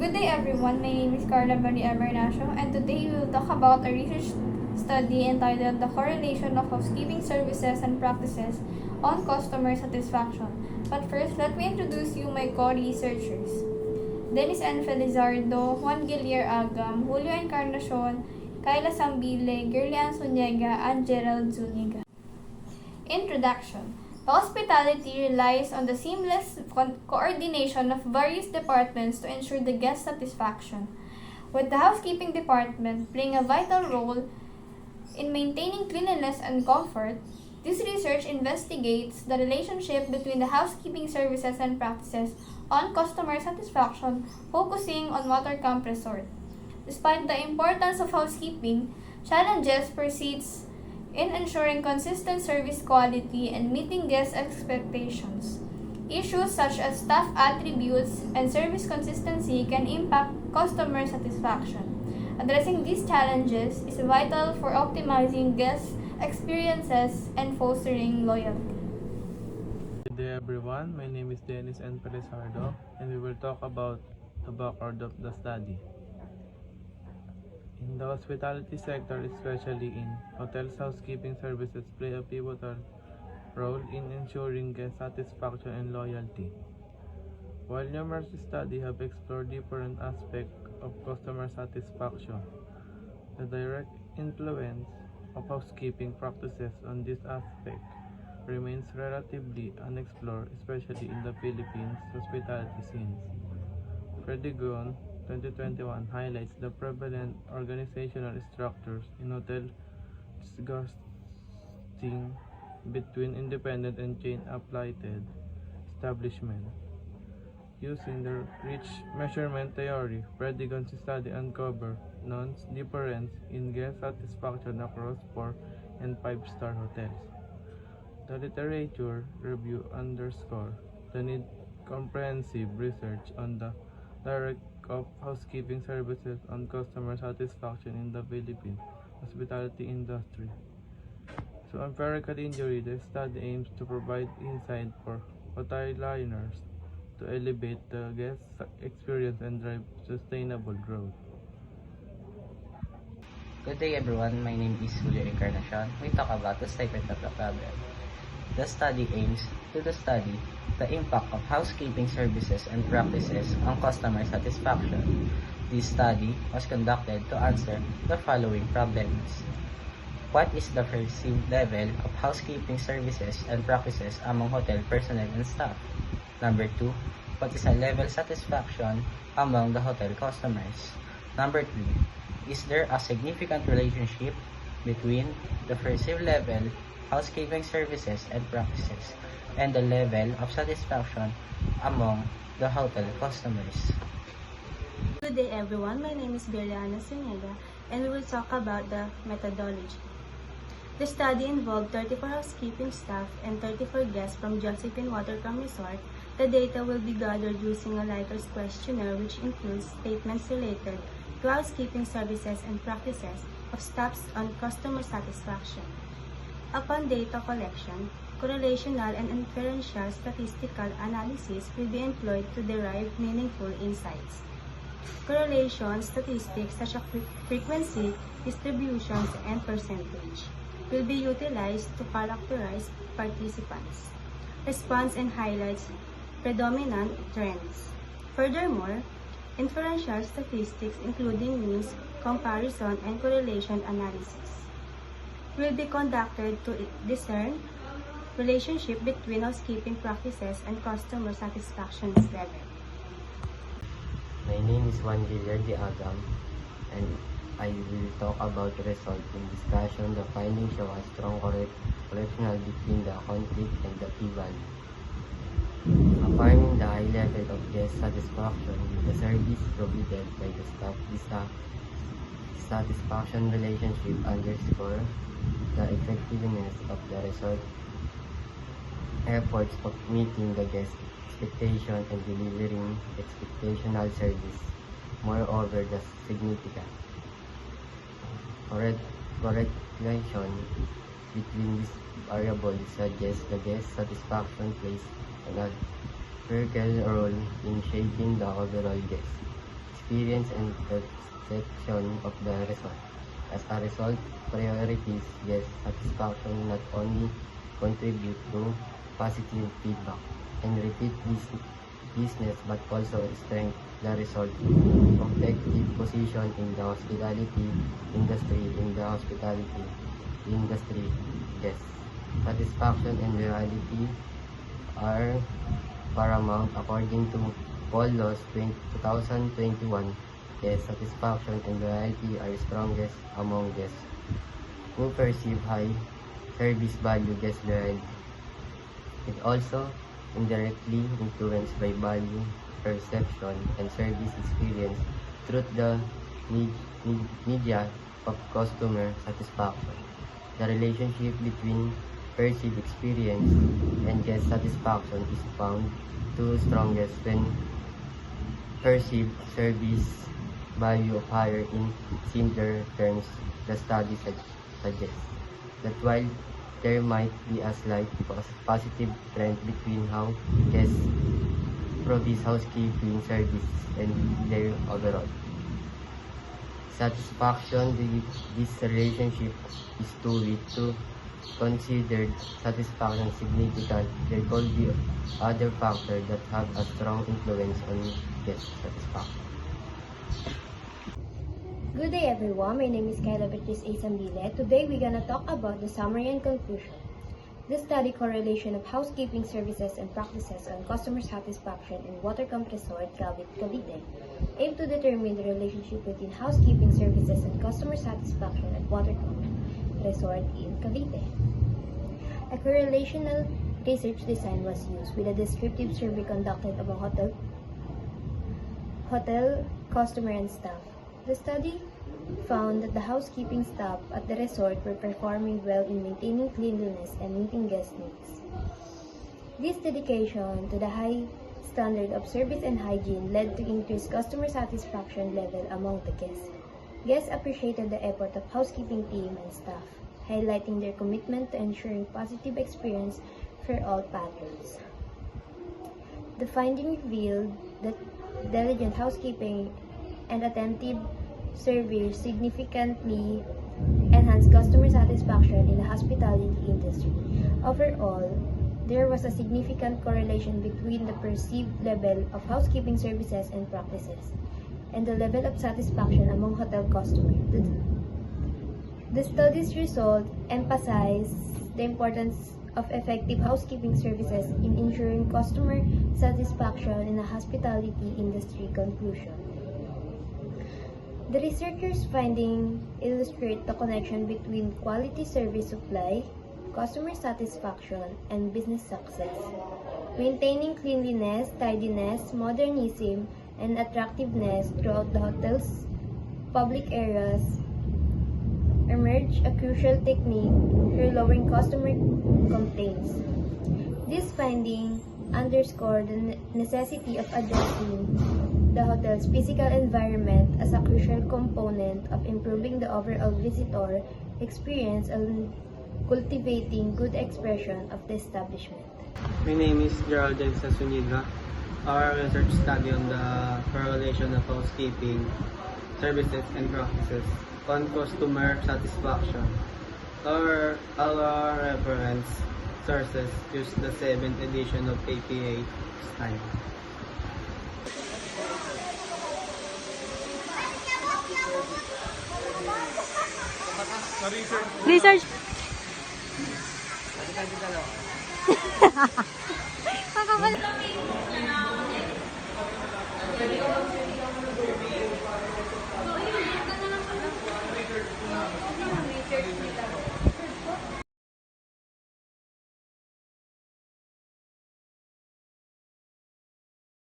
Good day everyone, my name is Carla Maria Bernasio and today we will talk about a research study entitled The Correlation of Housekeeping Services and Practices on Customer Satisfaction. But first, let me introduce you my co-researchers. Dennis N. Felizardo, Juan Guillier Agam, Julio Encarnacion, Kyla Sambile, Gerlian Zuniga, and Gerald Zuniga. Introduction. Hospitality relies on the seamless coordination of various departments to ensure the guest satisfaction, with the housekeeping department playing a vital role in maintaining cleanliness and comfort. This research investigates the relationship between the housekeeping services and practices on customer satisfaction, focusing on Watercamp Resort. Despite the importance of housekeeping, challenges persist in ensuring consistent service quality and meeting guest expectations. Issues such as staff attributes and service consistency can impact customer satisfaction. Addressing these challenges is vital for optimizing guest experiences and fostering loyalty. Good day everyone, my name is Dennis N. Felizardo and we will talk about the background of the study. In the hospitality sector, especially in hotels, housekeeping services play a pivotal role in ensuring guest satisfaction and loyalty. While numerous studies have explored different aspects of customer satisfaction, the direct influence of housekeeping practices on this aspect remains relatively unexplored, especially in the Philippines hospitality scenes. Predigon 2021 highlights the prevalent organizational structures in hotel disgusting between independent and chain-affiliated establishments. Using the rich measurement theory, Predigon's study uncovered nuanced difference in guest satisfaction across 4 and 5-star hotels. The literature review underscores the need comprehensive research on the direct of housekeeping services on customer satisfaction in the Philippine hospitality industry. So empirical injury, the study aims to provide insight for hoteliers to elevate the guest experience and drive sustainable growth. Good day everyone, my name is Julio Encarnacion. We talk about the statement of the problem. The study aims to study the impact of housekeeping services and practices on customer satisfaction. This study was conducted to answer the following problems. What is the perceived level of housekeeping services and practices among hotel personnel and staff? Number 2, what is the level satisfaction among the hotel customers? Number 3, is there a significant relationship between the perceived level housekeeping services and practices and the level of satisfaction among the hotel customers? Good day everyone, my name is Gerliana Zuniga and we will talk about the methodology. The study involved 34 housekeeping staff and 34 guests from Josephine Watercamp Resort. The data will be gathered using a Likert questionnaire which includes statements related to housekeeping services and practices of staffs on customer satisfaction. Upon data collection, correlational and inferential statistical analysis will be employed to derive meaningful insights. Correlation statistics such as frequency, distributions, and percentage will be utilized to characterize participants' response and highlights predominant trends. Furthermore, inferential statistics including means, comparison, and correlation analysis will be conducted to discern relationship between housekeeping practices and customer satisfaction level. My name is Juan Guillier de Agam and I will talk about the result in discussion. The findings show a strong correlation between the conflict and the p-value. Affirming the high level of guest satisfaction with the service provided by the staff, this satisfaction relationship underscore the effectiveness of the resort efforts of meeting the guest expectation and delivering expectational service. Moreover, the significant correlation between these variables suggests the guest satisfaction plays an critical role in shaping the overall guest experience and perception of the resort. As a result, priorities guest satisfaction not only contribute to positive feedback and repeat business but also strengthen the result competitive position in the hospitality industry. Guest satisfaction and loyalty are paramount according to Paul Laws 2021. Guest satisfaction and loyalty are strongest among guests who perceive high service value guest loyalty. It also indirectly influenced by value, perception, and service experience through the media of customer satisfaction. The relationship between perceived experience and guest satisfaction is found to strongest when perceived service value of higher in simpler terms. The study suggests that while there might be a slight positive trend between how guests provide housekeeping services and their overall satisfaction, this relationship is too weak to consider satisfaction significant. There could be other factors that have a strong influence on guest satisfaction. Good day everyone, my name is Kyla Beatriz A. Sambile. Today we're gonna talk about the summary and conclusion. This study correlation of housekeeping services and practices on customer satisfaction in Watercamp Resort, Cavite, aimed to determine the relationship between housekeeping services and customer satisfaction at Watercamp Resort in Cavite. A correlational research design was used with a descriptive survey conducted among hotel customer and staff. The study found that the housekeeping staff at the resort were performing well in maintaining cleanliness and meeting guest needs. This dedication to the high standard of service and hygiene led to increased customer satisfaction level among the guests. Guests appreciated the effort of housekeeping team and staff, highlighting their commitment to ensuring positive experience for all patrons. The finding revealed that diligent housekeeping and attentive service significantly enhance customer satisfaction in the hospitality industry. Overall, there was a significant correlation between the perceived level of housekeeping services and practices and the level of satisfaction among hotel customers. The study's result emphasized the importance of effective housekeeping services in ensuring customer satisfaction in the hospitality industry. Conclusion. The researchers' findings illustrate the connection between quality service supply, customer satisfaction, and business success. Maintaining cleanliness, tidiness, modernism, and attractiveness throughout the hotel's public areas emerge a crucial technique for lowering customer complaints. This finding underscored the necessity of addressing the hotel's physical environment as a crucial component of improving the overall visitor experience and cultivating good expression of the establishment. My name is Geraldine Sasuniga. Our research study on the correlation of housekeeping services and practices on customer satisfaction. Our reference sources use the 7th edition of APA style. Research. Kakabal.